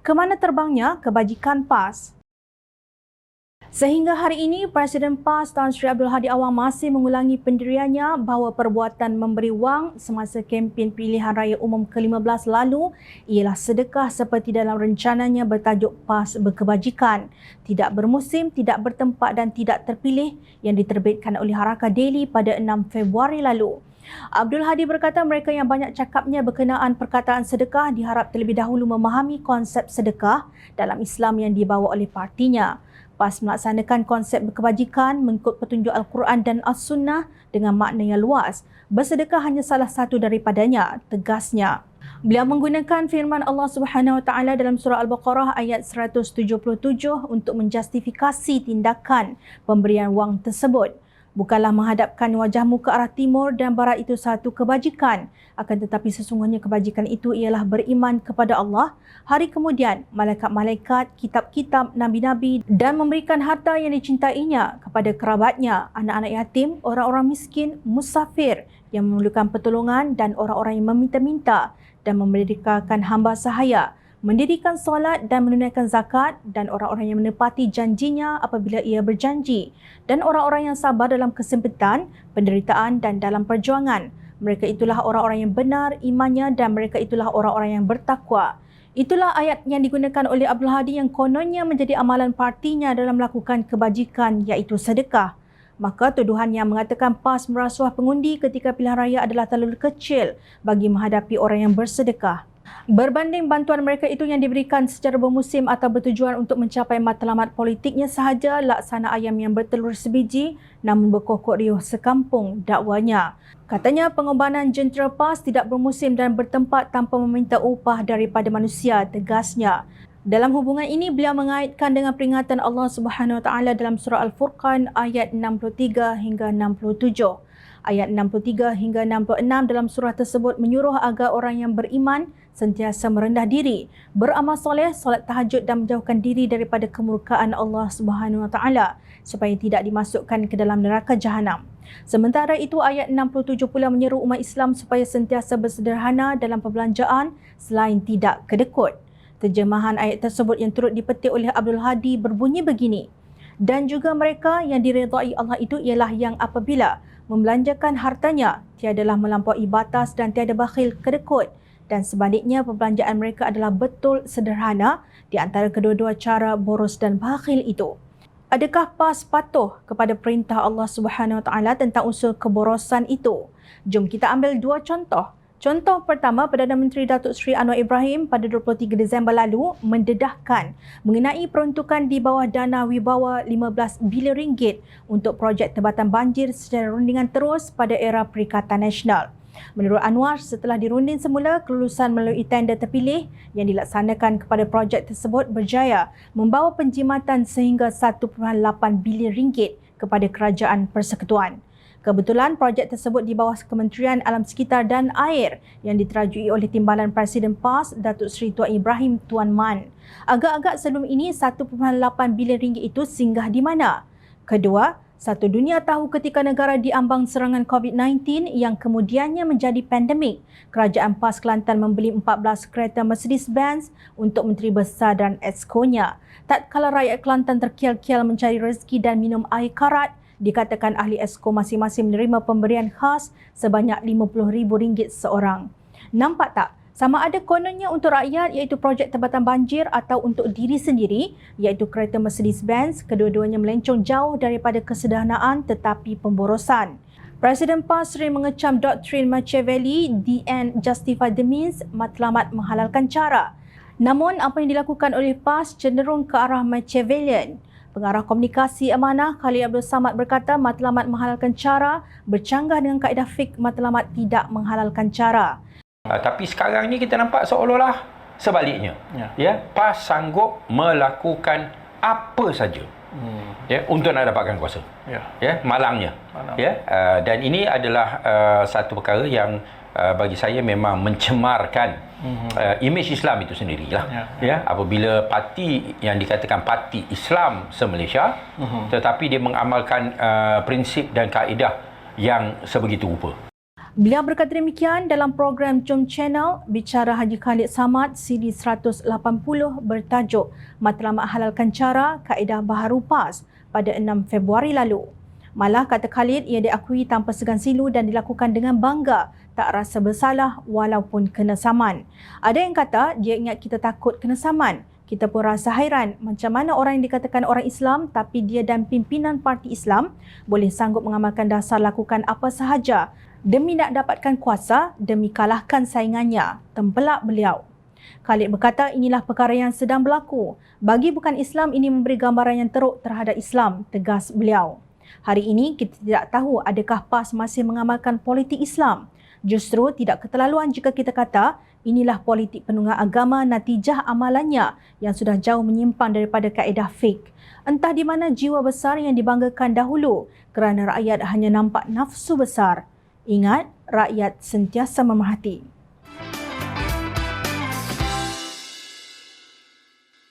Kemana terbangnya kebajikan PAS? Sehingga hari ini, Presiden PAS Tan Sri Abdul Hadi Awang masih mengulangi pendiriannya bahawa perbuatan memberi wang semasa kempen pilihan raya umum ke-15 lalu ialah sedekah seperti dalam rencananya bertajuk PAS Berkebajikan, tidak bermusim, tidak bertempat dan tidak terpilih yang diterbitkan oleh Harakah Daily pada 6 Februari lalu. Abdul Hadi berkata mereka yang banyak cakapnya berkenaan perkataan sedekah diharap terlebih dahulu memahami konsep sedekah dalam Islam yang dibawa oleh partinya. PAS melaksanakan konsep berkebajikan mengikut petunjuk Al-Quran dan As-Sunnah dengan makna yang luas. Bersedekah hanya salah satu daripadanya, tegasnya. Beliau menggunakan firman Allah Subhanahu Wa Taala dalam surah Al-Baqarah ayat 177 untuk menjustifikasi tindakan pemberian wang tersebut. Bukanlah menghadapkan wajahmu ke arah timur dan barat itu satu kebajikan. Akan tetapi sesungguhnya kebajikan itu ialah beriman kepada Allah, hari kemudian, malaikat-malaikat, kitab-kitab, nabi-nabi dan memberikan harta yang dicintainya kepada kerabatnya, anak-anak yatim, orang-orang miskin, musafir yang memerlukan pertolongan dan orang-orang yang meminta-minta dan memerdekakan hamba sahaya, mendirikan solat dan menunaikan zakat dan orang-orang yang menepati janjinya apabila ia berjanji dan orang-orang yang sabar dalam kesempitan, penderitaan dan dalam perjuangan. Mereka itulah orang-orang yang benar imannya dan mereka itulah orang-orang yang bertakwa. Itulah ayat yang digunakan oleh Abdul Hadi yang kononnya menjadi amalan partinya dalam melakukan kebajikan iaitu sedekah. Maka tuduhan yang mengatakan PAS merasuah pengundi ketika pilihan raya adalah terlalu kecil bagi menghadapi orang yang bersedekah. Berbanding bantuan mereka itu yang diberikan secara bermusim atau bertujuan untuk mencapai matlamat politiknya sahaja, laksana ayam yang bertelur sebiji namun berkokok riuh sekampung, dakwanya. Katanya pengorbanan jentera PAS tidak bermusim dan bertempat tanpa meminta upah daripada manusia, tegasnya. Dalam hubungan ini, beliau mengaitkan dengan peringatan Allah Subhanahu Wa Taala dalam surah Al-Furqan ayat 63 hingga 67. Ayat 63 hingga 66 dalam surah tersebut menyuruh agar orang yang beriman sentiasa merendah diri, beramal soleh, solat tahajud dan menjauhkan diri daripada kemurkaan Allah Subhanahu Wa Taala supaya tidak dimasukkan ke dalam neraka jahanam. Sementara itu ayat 67 pula menyeru umat Islam supaya sentiasa bersederhana dalam perbelanjaan selain tidak kedekut. Terjemahan ayat tersebut yang turut dipetik oleh Abdul Hadi berbunyi begini. Dan juga mereka yang diredai Allah itu ialah yang apabila membelanjakan hartanya tiadalah melampaui batas dan tiada bakhil kedekut, dan sebaliknya perbelanjaan mereka adalah betul sederhana di antara kedua-dua cara boros dan bakhil itu. Adakah PAS patuh kepada perintah Allah Subhanahu Wa Taala tentang usul keborosan itu? Jom kita ambil dua contoh. Contoh pertama, Perdana Menteri Datuk Seri Anwar Ibrahim pada 23 Disember lalu mendedahkan mengenai peruntukan di bawah dana wibawa 15 bilion ringgit untuk projek Tebatan Banjir secara rundingan terus pada era Perikatan Nasional. Menurut Anwar, setelah dirunding semula, kelulusan melalui tender terpilih yang dilaksanakan kepada projek tersebut berjaya membawa penjimatan sehingga 1.8 bilion ringgit kepada Kerajaan Persekutuan. Kebetulan projek tersebut di bawah Kementerian Alam Sekitar dan Air yang diterajui oleh Timbalan Presiden PAS Datuk Seri Tuan Ibrahim Tuan Man. Agak-agak sebelum ini 1.8 bilion ringgit itu singgah di mana? Kedua, satu dunia tahu ketika negara diambang serangan COVID-19 yang kemudiannya menjadi pandemik, Kerajaan PAS Kelantan membeli 14 kereta Mercedes-Benz untuk Menteri Besar dan Exco-nya. Tatkala rakyat Kelantan terkial-kial mencari rezeki dan minum air karat, dikatakan ahli Exco masing-masing menerima pemberian khas sebanyak RM50,000 seorang. Nampak tak? Sama ada kononnya untuk rakyat iaitu projek Tebatan Banjir atau untuk diri sendiri iaitu kereta Mercedes-Benz, kedua-duanya melencong jauh daripada kesederhanaan tetapi pemborosan. Presiden PAS sering mengecam doktrin Machiavelli, the end justify the means, matlamat menghalalkan cara. Namun apa yang dilakukan oleh PAS cenderung ke arah Machiavellian. Pengarah komunikasi Amanah Khalid Abdul Samad berkata matlamat menghalalkan cara bercanggah dengan kaedah fiqh matlamat tidak menghalalkan cara. Tapi sekarang ni kita nampak seolah-olah sebaliknya. PAS sanggup melakukan apa saja untuk nak dapatkan kuasa. Malangnya. Dan ini adalah satu perkara yang bagi saya memang mencemarkan imej Islam itu sendirilah. Apabila parti yang dikatakan parti Islam se-Malaysia tetapi dia mengamalkan prinsip dan kaedah yang sebegitu rupa. Beliau berkata demikian dalam program Jom Channel Bicara Haji Khalid Samad CD 180 bertajuk Matlamat Halalkan Cara Kaedah Baharu PAS pada 6 Februari lalu. Malah kata Khalid, ia diakui tanpa segan silu dan dilakukan dengan bangga, tak rasa bersalah walaupun kena saman. Ada yang kata dia ingat kita takut kena saman. Kita pun rasa hairan macam mana orang yang dikatakan orang Islam tapi dia dan pimpinan parti Islam boleh sanggup mengamalkan dasar lakukan apa sahaja demi nak dapatkan kuasa, demi kalahkan saingannya, tempelak beliau. Khalid berkata inilah perkara yang sedang berlaku. Bagi bukan Islam, ini memberi gambaran yang teruk terhadap Islam, tegas beliau. Hari ini kita tidak tahu adakah PAS masih mengamalkan politik Islam. Justru tidak keterlaluan jika kita kata inilah politik penunggang agama natijah amalannya yang sudah jauh menyimpang daripada kaedah fiqh. Entah di mana jiwa besar yang dibanggakan dahulu kerana rakyat hanya nampak nafsu besar. Ingat, rakyat sentiasa memerhati.